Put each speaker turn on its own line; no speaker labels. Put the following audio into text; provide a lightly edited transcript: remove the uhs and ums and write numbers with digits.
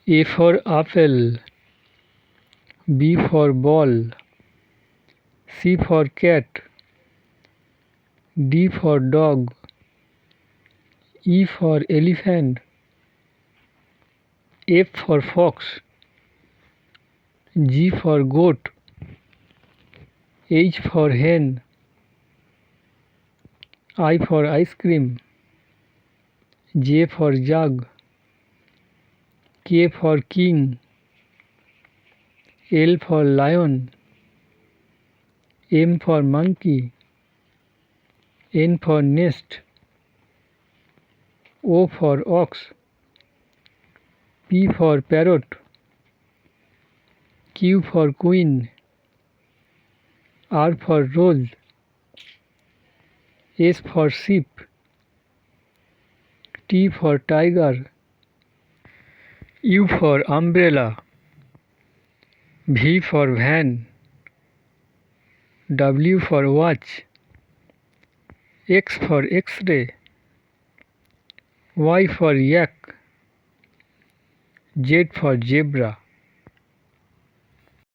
A for apple, B for ball, C for cat, D for dog, E for elephant, F for fox, G for goat, H for hen, I for ice cream, J for jug, K for king, L for lion, M for monkey, N for nest, O for ox, P for parrot, Q for queen, R for rose, S for sheep, T for tiger, U for umbrella, V for van, W for watch, X for X-ray, Y for yak, Z for zebra.